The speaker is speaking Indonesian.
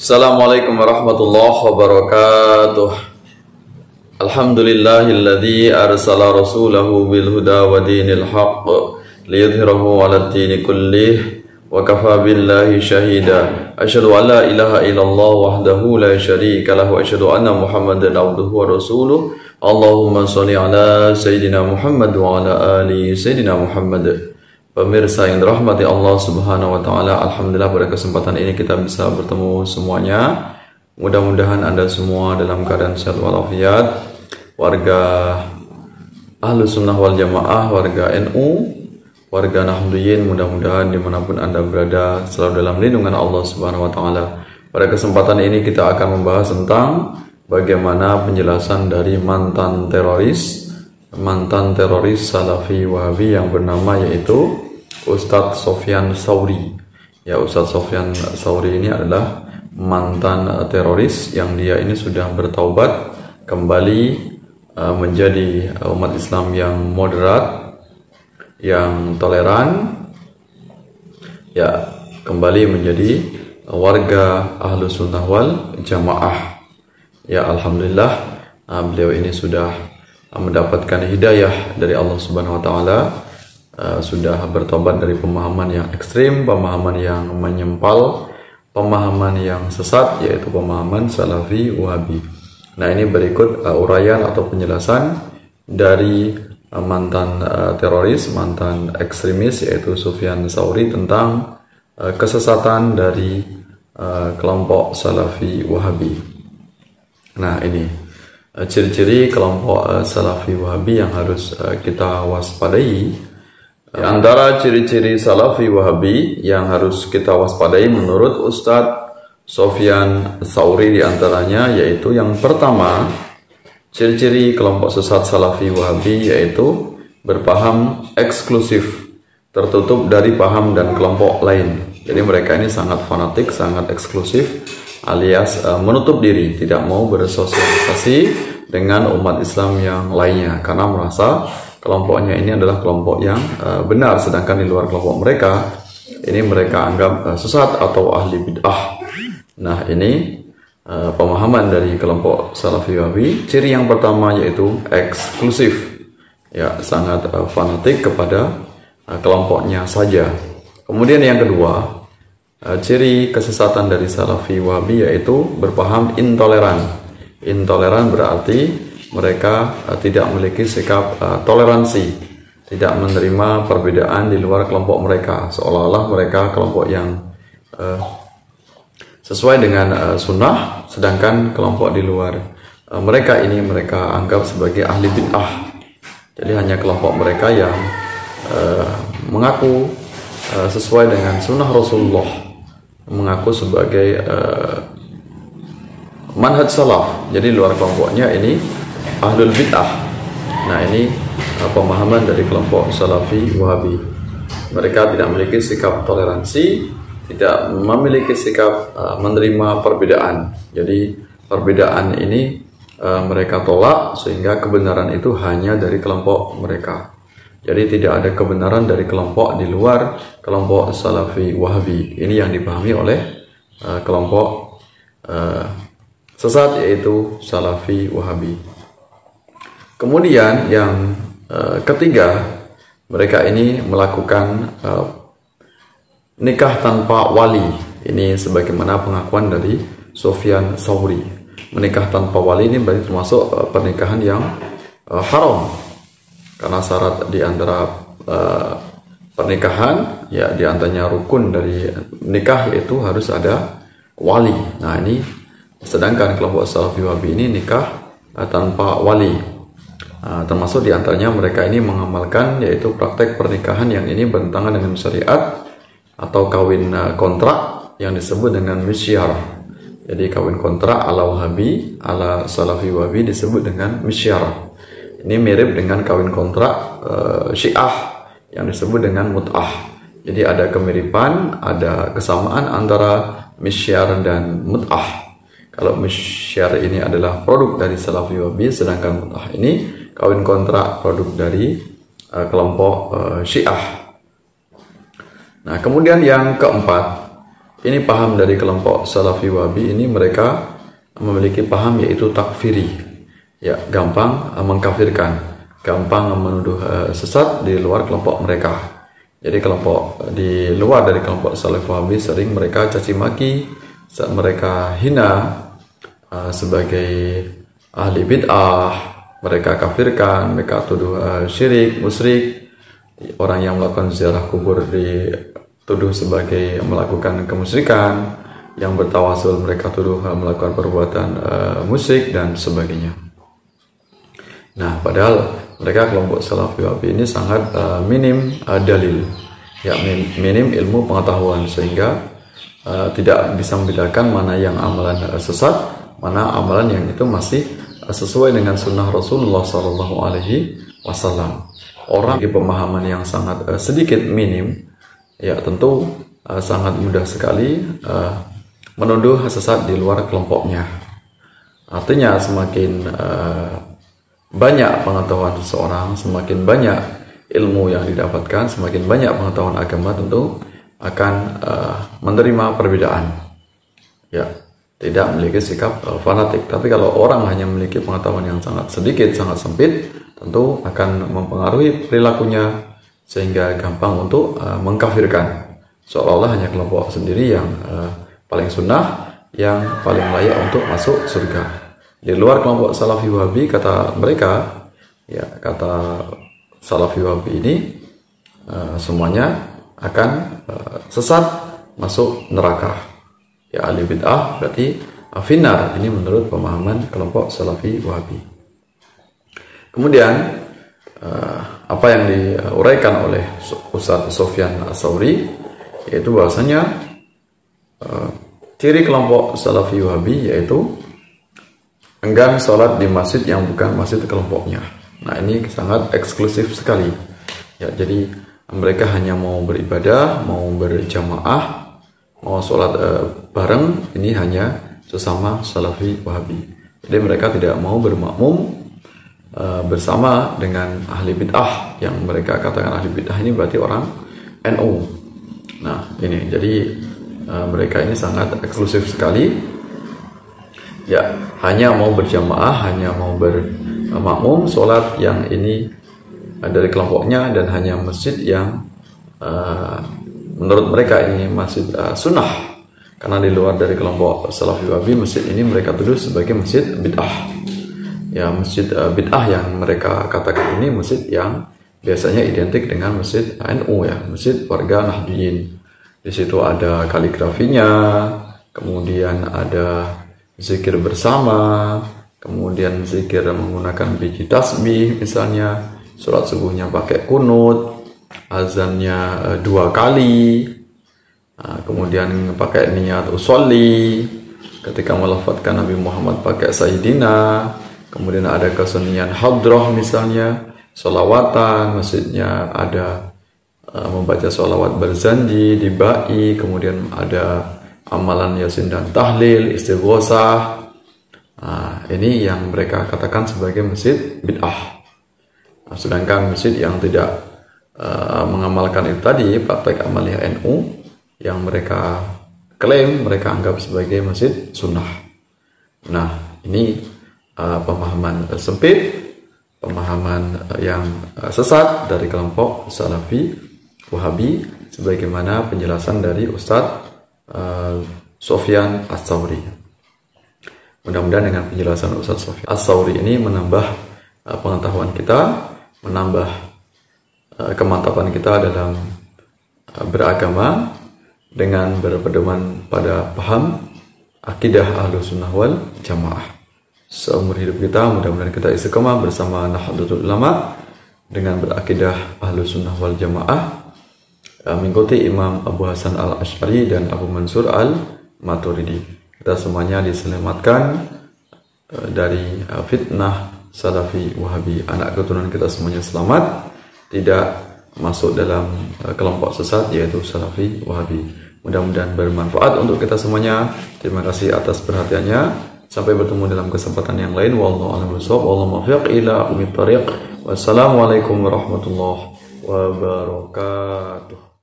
Assalamualaikum warahmatullahi wabarakatuh. Alhamdulillahilladzi arsala rasulahu bil huda wa dinil haqq liyudhhirahu 'alad dini kullih wa kafa billahi syahida. Asyhadu an la ilaha illallah wahdahu la syarika lahu wa asyhadu anna Muhammadan abduhu wa rasuluh. Allahumma shalli ala sayidina Muhammad wa ala ali sayidina Muhammad. Pemirsa yang dirahmati Allah Subhanahu wa taala, alhamdulillah pada kesempatan ini kita bisa bertemu semuanya. Mudah-mudahan Anda semua dalam keadaan sehat walafiat. Warga Ahlus Sunnah wal Jamaah, warga NU, warga Nahdliyin, mudah-mudahan dimanapun Anda berada selalu dalam lindungan Allah Subhanahu wa taala. Pada kesempatan ini kita akan membahas tentang bagaimana penjelasan dari mantan teroris Salafi Wahabi yang bernama yaitu Ustadz Sofyan Sauri. Ya, Ustadz Sofyan Sauri ini adalah mantan teroris yang dia ini sudah bertaubat kembali menjadi umat Islam yang moderat, yang toleran, ya, kembali menjadi warga Ahlus Sunnah wal Jamaah. Ya, alhamdulillah beliau ini sudah mendapatkan hidayah dari Allah Subhanahu wa taala, sudah bertobat dari pemahaman yang ekstrim, pemahaman yang menyempal, pemahaman yang sesat, yaitu pemahaman Salafi Wahabi. Nah, ini berikut uraian atau penjelasan dari mantan teroris, mantan ekstremis yaitu Sofyan Sauri tentang kesesatan dari kelompok Salafi Wahabi. Nah, ini ciri-ciri kelompok Salafi Wahabi yang harus kita waspadai. Di antara ciri-ciri Salafi Wahabi yang harus kita waspadai menurut Ustadz Sofyan Sauri diantaranya yaitu yang pertama, ciri-ciri kelompok sesat Salafi Wahabi yaitu berpaham eksklusif, tertutup dari paham dan kelompok lain. Jadi mereka ini sangat fanatik, sangat eksklusif, alias menutup diri, tidak mau bersosialisasi dengan umat Islam yang lainnya karena merasa kelompoknya ini adalah kelompok yang benar, sedangkan di luar kelompok mereka ini mereka anggap sesat atau ahli bid'ah. Nah, ini pemahaman dari kelompok Salafi Wahabi. Ciri yang pertama yaitu eksklusif, ya, sangat fanatik kepada kelompoknya saja. Kemudian yang kedua, ciri kesesatan dari Salafi Wahabi yaitu berpaham intoleran. Intoleran berarti mereka tidak memiliki sikap toleransi, tidak menerima perbedaan di luar kelompok mereka, seolah-olah mereka kelompok yang sesuai dengan sunnah, sedangkan kelompok di luar mereka ini mereka anggap sebagai ahli bid'ah. Jadi hanya kelompok mereka yang mengaku sesuai dengan sunnah Rasulullah, mengaku sebagai manhaj salaf. Jadi luar kelompoknya ini ahlul bid'ah. Nah, ini pemahaman dari kelompok Salafi Wahabi. Mereka tidak memiliki sikap toleransi, tidak memiliki sikap menerima perbedaan. Jadi perbedaan ini mereka tolak sehingga kebenaran itu hanya dari kelompok mereka. Jadi tidak ada kebenaran dari kelompok di luar kelompok Salafi Wahabi. Ini yang dipahami oleh kelompok sesat yaitu Salafi Wahabi. Kemudian yang ketiga, mereka ini melakukan nikah tanpa wali. Ini sebagaimana pengakuan dari Sofyan Sauri. Menikah tanpa wali ini berarti termasuk pernikahan yang haram. Karena syarat di antara pernikahan, ya, di antaranya rukun dari nikah yaitu harus ada wali. Nah, ini sedangkan kelompok Salafi Wahabi ini nikah tanpa wali. Termasuk diantaranya mereka ini mengamalkan yaitu praktek pernikahan yang ini bertentangan dengan syariat atau kawin kontrak yang disebut dengan misyar. Jadi kawin kontrak ala Wahabi, ala Salafi Wahabi disebut dengan misyar. Ini mirip dengan kawin kontrak Syiah yang disebut dengan mut'ah. Jadi ada kemiripan, ada kesamaan antara misyar dan mut'ah. Kalau misyar ini adalah produk dari Salafi Wahabi, sedangkan mut'ah ini kawin kontrak produk dari kelompok Syiah. Nah, kemudian yang keempat, ini paham dari kelompok Salafi Wahabi ini, mereka memiliki paham yaitu takfiri, ya, gampang mengkafirkan, gampang menuduh sesat di luar kelompok mereka. Jadi kelompok di luar dari kelompok Salafi Wahabi sering mereka caci maki, mereka hina sebagai ahli bid'ah, mereka kafirkan, mereka tuduh syirik, musyrik. Orang yang melakukan ziarah kubur dituduh sebagai melakukan kemusyrikan, yang bertawasul mereka tuduh melakukan perbuatan musyrik dan sebagainya. Nah, padahal mereka kelompok Salafi Wahabi ini sangat minim dalil, ya, minim ilmu pengetahuan, sehingga tidak bisa membedakan mana yang amalan sesat, mana amalan yang itu masih sesuai dengan sunnah Rasulullah SAW. Orang memiliki pemahaman yang sangat sedikit minim, ya, tentu sangat mudah sekali menuduh sesat di luar kelompoknya. Artinya semakin banyak pengetahuan seseorang, semakin banyak ilmu yang didapatkan, semakin banyak pengetahuan agama, tentu akan menerima perbedaan, ya, tidak memiliki sikap fanatik. Tapi kalau orang hanya memiliki pengetahuan yang sangat sedikit, sangat sempit, tentu akan mempengaruhi perilakunya sehingga gampang untuk mengkafirkan, seolah-olah hanya kelompok sendiri yang paling sunnah, yang paling layak untuk masuk surga. Di luar kelompok Salafi Wahabi, kata mereka, ya, kata Salafi Wahabi ini semuanya akan sesat, masuk neraka. Ya, ahli bid'ah berarti finnar. Ini menurut pemahaman kelompok Salafi Wahabi. Kemudian apa yang diuraikan oleh Ustaz Sufyan Ats-Tsauri, yaitu bahwasanya ciri kelompok Salafi Wahabi yaitu enggan sholat di masjid yang bukan masjid kelompoknya. Nah, ini sangat eksklusif sekali, ya. Jadi mereka hanya mau beribadah, mau berjamaah, mau sholat bareng, ini hanya sesama Salafi Wahabi. Jadi mereka tidak mau bermakmum bersama dengan ahli bid'ah, yang mereka katakan ahli bid'ah ini berarti orang NU. Nah, ini jadi mereka ini sangat eksklusif sekali, ya, hanya mau berjamaah, hanya mau bermakmum sholat yang ini dari kelompoknya, dan hanya masjid yang menurut mereka ini masjid sunnah, karena di luar dari kelompok Salafi Wahabi, masjid ini mereka tuduh sebagai masjid bid'ah. Ya, masjid bid'ah yang mereka katakan ini masjid yang biasanya identik dengan masjid NU, ya, masjid warga Nahdliyin. Di situ ada kaligrafinya, kemudian ada zikir bersama, kemudian zikir menggunakan biji tasbih misalnya, sholat subuhnya pakai kunut, azannya 2 kali, kemudian pakai niat usolli, ketika melafadzkan Nabi Muhammad pakai Sayyidina. Kemudian ada kesenian hadrah misalnya, sholawatan, masjidnya ada membaca sholawat berzanji, dibai, kemudian ada amalan yasin dan tahlil, istighosah. Ini yang mereka katakan sebagai masjid bid'ah. Sedangkan masjid yang tidak mengamalkan itu tadi, praktek amalia NU, yang mereka klaim, mereka anggap sebagai masjid sunnah. Nah, ini pemahaman sempit, pemahaman yang sesat dari kelompok Salafi Wahabi, sebagaimana penjelasan dari Ustaz Sufyan Ats-Tsauri. Mudah-mudahan dengan penjelasan Ustaz Sufyan Ats-Tsauri ini menambah pengetahuan kita, menambah kemantapan kita dalam beragama, dengan berpedoman pada paham akidah Ahlussunnah wal Jamaah. Seumur hidup kita mudah-mudahan kita istiqomah bersama Nahdlatul Ulama dengan berakidah Ahlussunnah wal Jamaah, mengikuti Imam Abu Hasan Al-Asy'ari dan Abu Mansur Al-Maturidi. Kita semuanya diselamatkan dari fitnah Salafi Wahabi. Anak keturunan kita semuanya selamat, tidak masuk dalam kelompok sesat yaitu Salafi Wahabi. Mudah-mudahan bermanfaat untuk kita semuanya. Terima kasih atas perhatiannya. Sampai bertemu dalam kesempatan yang lain. Wallahu a'lam bishawab. Wallahu muwaffiq ila aqwamit thariq. Wassalamualaikum warahmatullahi wabarakatuh.